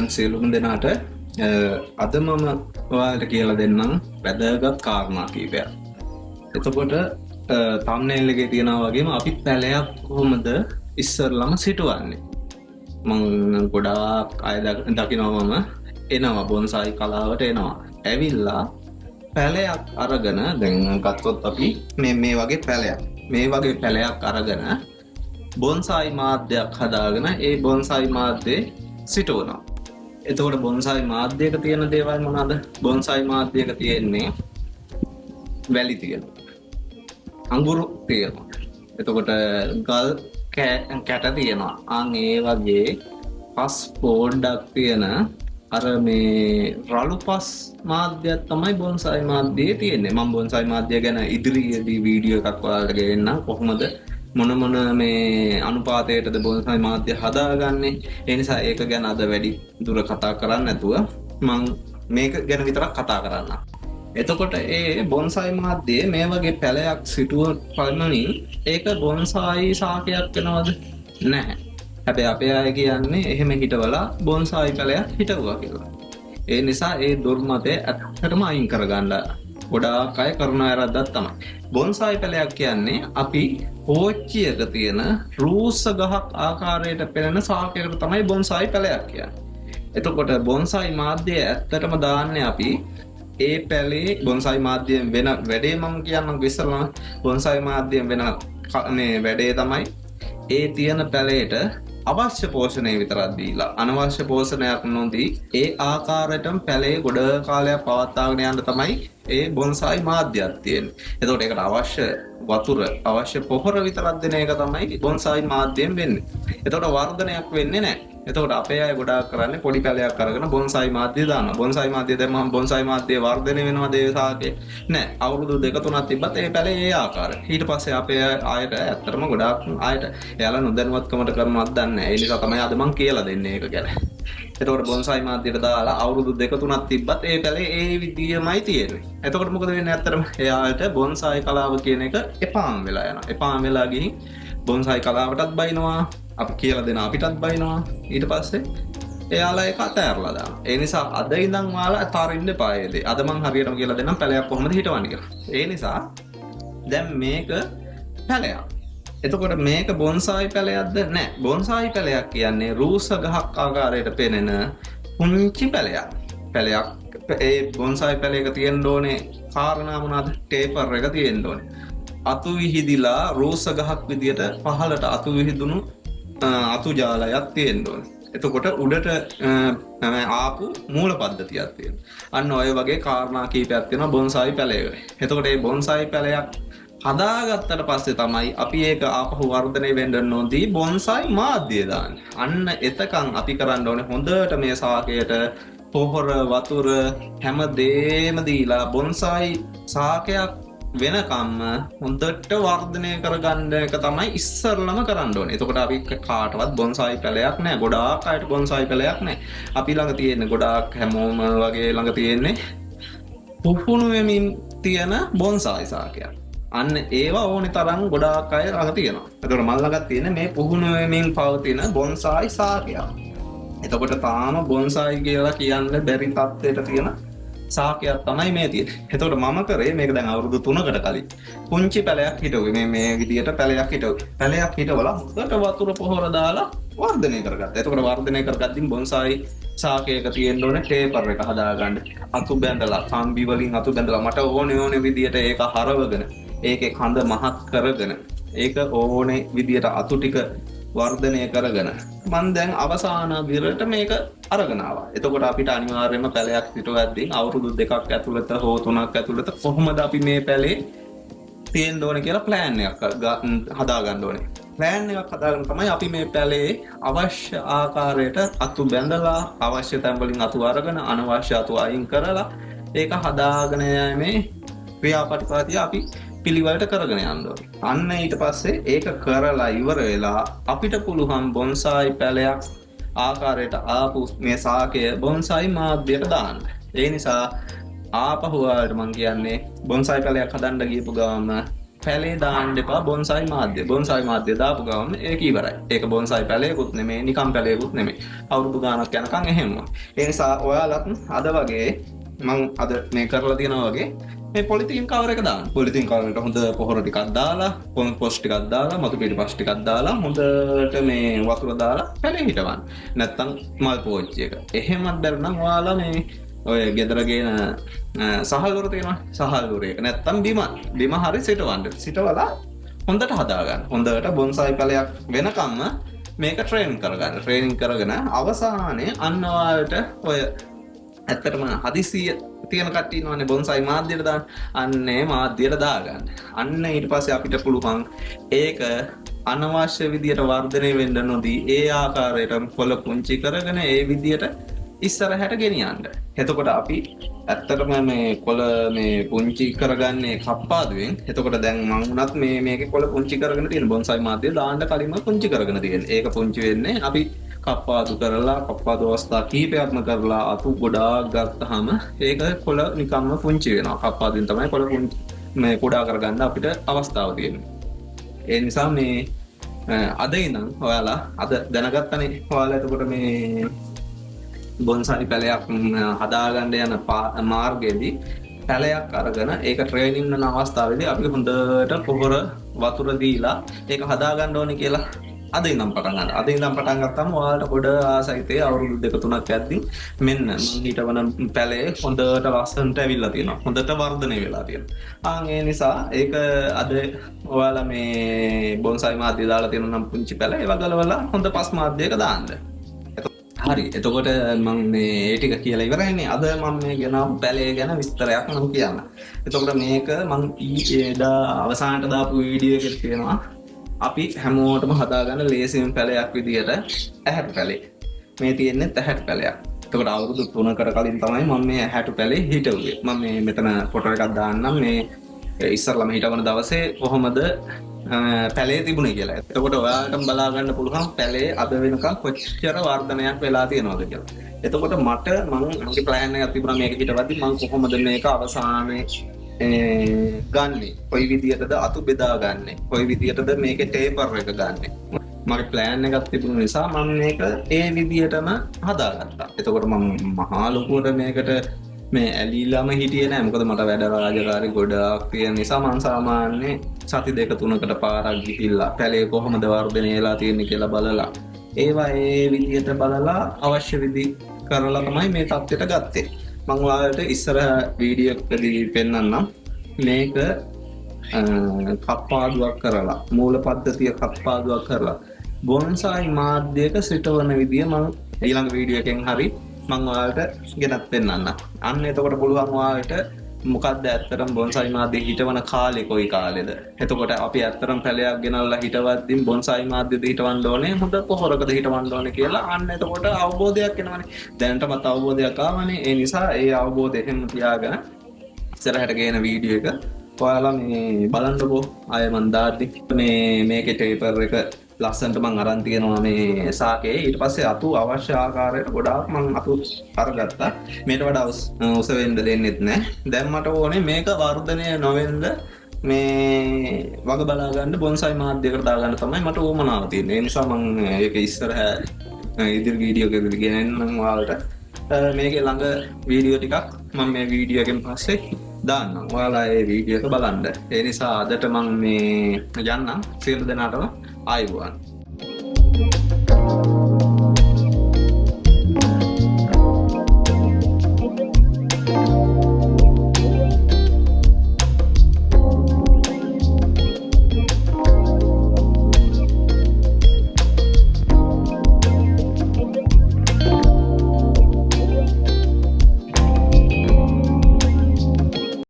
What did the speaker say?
ඔයන් සියලුම දෙනාට අද මම ඔයාලට කියලා දෙන්නම් වැදගත් කාරණා කීපයක්. එතකොට තම්නේල් එකේ තියෙනවා වගේම අපි පැලයක් කොහොමද ඉස්සරලම සිටවන්නේ? මම ගොඩාක් අය දකිනවා මම එනවා බොන්සායි කලාවට එනවා. ඇවිල්ලා පැලයක් අරගෙන දැන් ගත්තොත් අපි මේ වගේ පැලයක් අරගෙන බොන්සායි මාධ්‍යයක් හදාගෙන ඒ බොන්සායි මාධ්‍යයේ සිටවනවා. එතකොට බොන්සායි මාධ්‍යයක තියෙන දේවල් මොනවාද? බොන්සායි මාධ්‍යයක තියෙන්නේ වැලි තියෙනවා, අඟුරු තියෙනවා, එතකොට ගල් කැට තියෙනවා. ඒ වගේ පස් පොඩ්ඩක් තියෙන අර මේ රළු පස් මාධ්‍යයක් තමයි බොන්සායි මාධ්‍යයේ තියෙන්නේ. මම බොන්සායි මාධ්‍ය ගැන ඉදිරියේදී වීඩියෝ එකක් ඔයාලට ගෙන්නම්. කොහොමද මොන මේ අනුපාතයටද බොන්සායි මාධ්‍ය හදාගන්නේ. ඒ නිසා ඒක ගැන අද වැඩි දුර කතා කරන්න නැතුව මම මේක ගැන විතරක් කතා කරන්නම්. එතකොට ඒ බොන්සායි මාධ්‍යයේ මේ වගේ පැලයක් සිටුව පමණින් ඒක බොන්සායි ශාකයක් වෙනවද? නැහැ. හැබැයි අපේ අය කියන්නේ එහෙම හිටවලා බොන්සායි පැලයක් හිටවුවා කියලා. ඒ නිසා ඒ දුර්මතය ඇත්තටම අයින් කරගන්න ගොඩාක් අය කරන වැරද්දක් තමයි. බොන්සායි පැලයක් කියන්නේ අපි පෝච්චියක තියෙන රූස්ස ගහක් ආකාරයට පෙනෙන ශාකයකට තමයි බොන්සායි පැලයක් කියන්නේ. එතකොට බොන්සායි මාධ්‍යය ඇත්තටම දාන්නේ අපි ඒ පැලේ බොන්සායි මාධ්‍යයෙන් වෙන වැඩේ මම කියන්නම් ඉස්සෙල්ලා. බොන්සායි මාධ්‍යයෙන් වෙන මේ වැඩේ තමයි ඒ තියෙන පැලේට අවශ්‍ය පෝෂණය විතරක් දීලා අනවශ්‍ය පෝෂණයක් නොදී ඒ ආකාරයටම පැලේ ගොඩ කාලයක් පවත්වාගෙන යන්න තමයි ඒ බොන්සායි මාධ්‍යයක් තියෙන්නේ. එතකොට ඒකට අවශ්‍ය වතුර, අවශ්‍ය පොහොර විතරක් දෙන එක තමයි බොන්සායි මාධ්‍යයෙන් වෙන්නේ. එතකොට වර්ධනයක් වෙන්නේ නැහැ. එතකොට අපේ අය ගොඩාක් කරන්නේ පොඩි පැලයක් අරගෙන බොන්සායි මාධ්‍ය දානවා. බොන්සායි මාධ්‍ය දැම්මම බොන්සායි මාධ්‍ය වර්ධනය වෙනවද ඒ ශාකේ? නැහැ. අවුරුදු 2-3ක් තිබ්බත් ඒ පැලේ ඒ ආකාරය. ඊට පස්සේ අපේ අයට ඇත්තටම ගොඩාක් අයට එයාලා නොදැනුවත්කමට කරනවත් දන්නේ නැහැ. ඒ නිසා තමයි අද මම කියලා දෙන්නේ ඒක ගැන. එතකොට බොන්සායි මාධ්‍යයට දාලා අවුරුදු 2-3ක් තිබ්බත් ඒ පැලේ ඒ විදියමයි තියෙන්නේ. එතකොට මොකද වෙන්නේ? ඇත්තටම එයාට බොන්සායි කලාව කියන එක එපාම් වෙලා යනවා. එපාම් වෙලා ගිහින් බොන්සායි කලාවටත් බයිනවා, අපි කියලා දෙන අපිටත් බයිනවා. ඊට පස්සේ එයාලා ඒක අතෑරලා දානවා. ඒ නිසා අද ඉඳන් ඔයාලා අතාරින්න එපා ඒ දේ. අද මම හරියටම කියලා දෙන්නම් පැලයක් කොහොමද හිටවන්නේ කියලා. ඒ නිසා දැන් මේක පැලයක්. එතකොට මේක බොන්සායි පැලයක්ද? නැහැ. බොන්සායි පැලයක් කියන්නේ රූස්ස ගහක් ආකාරයට පෙනෙන පුංචි පැලයක්. ඒ බොන්සායි පැලයක තියෙන්න ඕනේ කාරණා මොනවාද? ටේපර් එක තියෙන්න ඕනේ. අතු විහිදිලා රූස්ස ගහක් විදියට පහළට අතු විහිදුණු අතු ජාලයක් තියෙන්න ඕනේ. එතකොට උඩට ආපු මූල පද්ධතියක් තියෙනවා. අන්න ඔය වගේ කාරණා කීපයක් තියෙනවා බොන්සායි පැලයකට. එතකොට මේ බොන්සායි පැලයක් හදාගත්තට පස්සේ තමයි අපි ඒක ආපහු වර්ධනය වෙන්න නොදී බොන්සායි මාධ්‍යය දාන්නේ. අන්න එතකන් අපි කරන්න ඕනේ හොඳට මේ ශාකයට පොහොර, වතුර හැම දෙම දීලා බොන්සායි ශාකයක් වෙනකම්ම හොඳට වර්ධනය කරගන්න එක තමයි ඉස්සරලම කරන්න ඕනේ. එතකොට අපි කාටවත් බොන්සායි පැලයක් නැහැ. ගොඩාක් අයට බොන්සායි පැලයක් නැහැ. අපි ළඟ තියෙන ගොඩාක් හැමෝම වගේ ළඟ තියෙන්නේ පුහුණු වෙමින් තියෙන බොන්සායි ශාකයක්. අන්න ඒවා ඕනේ තරම් ගොඩාක් අය ළඟ තියෙනවා. එතකොට මල් ළඟ තියෙන මේ පුහුණු වෙමින් පවතින බොන්සායි ශාකයක්. එතකොට තාම බොන්සායි කියලා කියන්න බැරි තත්ත්වයට තියෙන ශාකයක් තමයි මේ තියෙන්නේ. එතකොට මම කරේ මේක දැන් අවුරුදු 3කට කලින් පුංචි පැලයක් හිටුවේ. මේ විදියට පැලයක් හිටුවේ. පැලයක් හිටවලා හොඳට වතුර පොහොර දාලා වර්ධනය කරගත්තා. එතකොට වර්ධනය කරගත්තින් බොන්සායි ශාකයක තියෙන්න ඕනේ ටේපර් එක හදාගන්න. අතු බැඳලා, කම්බි වලින් අතු බැඳලා මට ඕනේ විදියට ඒක හරවගෙන, ඒකේ කඳ මහත් කරගෙන, ඒක ඕනේ විදියට අතු ටික වර්ධනය කරගෙන මම දැන් අවසාන විරට මේක අරගෙන ආවා. එතකොට අපිට අනිවාර්යයෙන්ම පැලයක් හිටවද්දී අවුරුදු 2ක් ඇතුළත හෝ 3ක් ඇතුළත කොහොමද අපි මේ පැලේ තියෙන්න ඕනේ කියලා ප්ලෑන් එකක් හදාගන්න ඕනේ. ප්ලෑන් එකක් හදාගෙන තමයි අපි මේ පැලේ අවශ්‍ය ආකාරයට අතු බැඳලා අවශ්‍ය තැන් වලින් අතු අරගෙන අනවශ්‍ය අතු අයින් කරලා ඒක හදාගෙන යෑමේ ක්‍රියාපටිපාටිය අපි පිළිවෙලට කරගෙන යන්න ඕනේ. අන්න ඊට පස්සේ ඒක කරලා ඉවර වෙලා අපිට පුළුවන් බොන්සායි පැලයක් ආකාරයට ආපු මේ ශාකය බොන්සායි මාධ්‍යයට දාන්න. ඒ නිසා ආපහු වලට මම කියන්නේ බොන්සායි පැලයක් හදන්න ගියපු ගමන් පැලේ දාන්න එපා බොන්සයි මාධ්‍ය. බොන්සයි මාධ්‍ය දාපු ගමන් ඒක ඉවරයි. ඒක බොන්සයි පැලේකුත් නෙමෙයි, නිකම් පැලේකුත් නෙමෙයි. අවුරුදු ගානක් යනකම් එහෙම. ඒ නිසා ඔයාලත් අද වගේ මම අද මේ කරලා තියෙනවා වගේ මේ පොලිතීන් කවර එක දාන්න. පොලිතීන් කවරේට හොඳ පොහොර ටිකක් දාලා, කොම්පෝස්ට් ටිකක් දාලා, මතු පිටිපස් ටිකක් දාලා හොඳට මේ වතුර දාලා පැලේ හිටවන්න. නැත්තම් මල් පෝච්චි එක. එහෙමත් බැරිනම් ඔයාලා මේ ඔය ගෙදර ගේන සහල්වර තියෙනවා. සහල්වරේක නැත්තම් බිම හරි සිටවලා හොඳට හදාගන්න. හොඳට බොන්සයි පැලයක් වෙනකම්ම මේක ට්‍රේන් කරගන්න. ට්‍රේනින් කරගෙන අවසානයේ අන්න ඔයාලට ඔය ඇත්තටම හදිසිය තියෙන කට්ටිය ඉන්නවනේ බොන්සයි මාධ්‍යයට දාන්න. අන්නේ මාධ්‍යයට දාගන්න. අන්න ඊට පස්සේ අපිට පුළුවන් ඒක අනවශ්‍ය විදියට වර්ධනය වෙන්න නොදී ඒ ආකාරයට කොළ පුංචි කරගෙන ඒ විදියට ඉස්සරහට ගෙනියන්න. එතකොට අපි ඇත්තටම මේ කොළ මේ පුංචි කරගන්නේ කප්පාදුවෙන්. එතකොට දැන් මම උනත් මේකේ කොළ පුංචි කරගෙන තියෙන බොන්සයි මාධ්‍ය දාන්න කලින්ම පුංචි කරගෙන තියෙන. ඒක පුංචි වෙන්නේ අපි කප්පාදු කරලා කප්පාදු අවස්ථා කීපයක්ම කරලා අතු ගොඩාක් ගත්තාම ඒක කොළ නිකම්ම පුංචි වෙනවා. කප්පාදුවෙන් තමයි කොළ පුංචි මේ කුඩා කරගන්න අපිට අවස්ථාව තියෙන්නේ. ඒ නිසා මේ අද ඉඳන් ඔයාලා අද දැනගත්තනේ ඔයාලා එතකොට මේ බොන්සයි පැලයක් හදාගන්න යන මාර්ගයේදී පැලයක් අරගෙන ඒක ට්‍රේනින් කරන අවස්ථාවේදී අපි හොඳට පොහොර වතුර දීලා ඒක හදාගන්න ඕනේ කියලා අද ඉඳන් පටන් ගන්න. අද ඉඳන් පටන් ගත්තාම ඔයාලට ගොඩ ආසයිතේ අවුරුදු 2-3ක් යද්දී මෙන්න මම හිටවන පැලේ හොඳට ලස්සනට ඇවිල්ලා තියෙනවා. හොඳට වර්ධනය වෙලා තියෙනවා. ඒ නිසා ඒක අද ඔයාලා මේ බොන්සයි මාධ්‍ය දාලා තියෙන නම් පුංචි පැල ඒවා ගලවලා හොඳ පස් මාධ්‍යයක දාන්න. හරි. එතකොට මම මේ ඒ ටික කියලා ඉවරයිනේ. අද මම මේ ගෙනාවු පැලේ ගැන විස්තරයක් මම කියන්න. එතකොට මේක මම ඊදා අවසානට දාපු වීඩියෝ එකේ තියෙනවා. අපි හැමෝටම හදාගන්න ලේසිම පැලයක් විදියට ඇහැටු පැලේ. මේ තියෙන්නේ ඇහැටු පැලයක්. එතකොට අවුරුදු 3කට කලින් තමයි මම මේ ඇහැටු පැලේ හිටුවේ. මම මේ මෙතන ෆොටෝ එකක් දාන්නම් මේ ඉස්සරළම හිටවන දවසේ කොහොමද පැලේ තිබුණේ කියලා. එතකොට ඔයාලටම බලා ගන්න පුළුවන් පැලේ අද වෙනකම් කොච්චර වර්ධනයක් වෙලා තියෙනවද කියලා. එතකොට මගේ ප්ලෑන් එකක් තිබුණා මේක හිටවද්දි මම කොහොමද මේක අවසානයේ ගන්නෙ, කොයි විදියටද අතු බෙදා ගන්නෙ, කොයි විදියටද මේකේ ටේපර් එක ගන්නෙ. මගේ ප්ලෑන් එකක් තිබුණ නිසා මම මේක ඒ විදියටම හදාගත්තා. එතකොට මම මහා ලොකුවට මේකට මේ ඇලිලාම හිටියේ නෑ. මොකද මට වැඩ රාජකාරි ගොඩාක් තියෙන නිසා මම සාමාන්‍යයෙන් සති 2-3කට පාරක් ගිහිල්ලා පැලේ කොහොමද වර්ධනය වෙලා තියෙන්නේ කියලා බලලා ඒවා ඒ විදියට බලලා අවශ්‍ය විදි කරලා තමයි මේ තත්ත්වයට ගත්තේ. මම ඔයාලට ඉස්සර වීඩියෝ එකකදී පෙන්නන්නම් මේක කප්පාදුවක් කරලා මූල පද්ධතිය කප්පාදුවක් කරලා බොන්සයි මාධ්‍යයක සිටවන විදිය මම ඊළඟ වීඩියෝ එකෙන් හරි මම ඔයාලට ගෙනත් පෙන්නන්න. අන්න එතකොට පුළුවන් ඔයාලට මොකක්ද ඇත්තටම බොන්සයි මාධ්‍ය හිටවන කාලේ කොයි කාලෙද. එතකොට අපි ඇත්තටම පැලයක් ගෙනල්ලා හිටවද්දී බොන්සයි මාධ්‍යද හිටවන්න ඕනේ හොඳ පොහොරකද හිටවන්න ඕනේ කියලා අන්න එතකොට අවබෝධයක් එනවනේ. දැනටමත් අවබෝධයක් ආවනේ. ඒ නිසා ඒ අවබෝධය එහෙම තියාගෙන ඉස්සරහට ගේන වීඩියෝ එක ඔයාලා මේ බලන්නකෝ. ආයෙ මන් දාද්දි මේකේ ටේපර් එක ලස්සනට මං අරන් තියෙනවා මේ සාකේ. ඊට පස්සේ අතු අවශ්‍ය ආකාරයට ගොඩාක් මං අතු අරගත්තා. මේට වඩා උස වෙන්න දෙන්නෙත් නෑ. දැන් මට ඕනේ මේක වර්ධනය නොවෙන්න මේ වග බලා ගන්න බොන්සයි මාධ්‍යයකට දාගන්න තමයි මට උවමනාව තියෙන්නේ. ඒ නිසා මං ඒක ඉස්සරහ ඉදිරි වීඩියෝ එකකදී ගෙනෙන්නම් ඔයාලට. මේකේ ළඟ වීඩියෝ ටිකක් මම මේ වීඩියෝ එකෙන් පස්සේ දාන්නම්. ඔයාලා ඒ වීඩියෝ එක බලන්න. ඒ නිසා අදට මං මේ යන්නම්. සියලු දෙනාටම ආයුබෝවන්.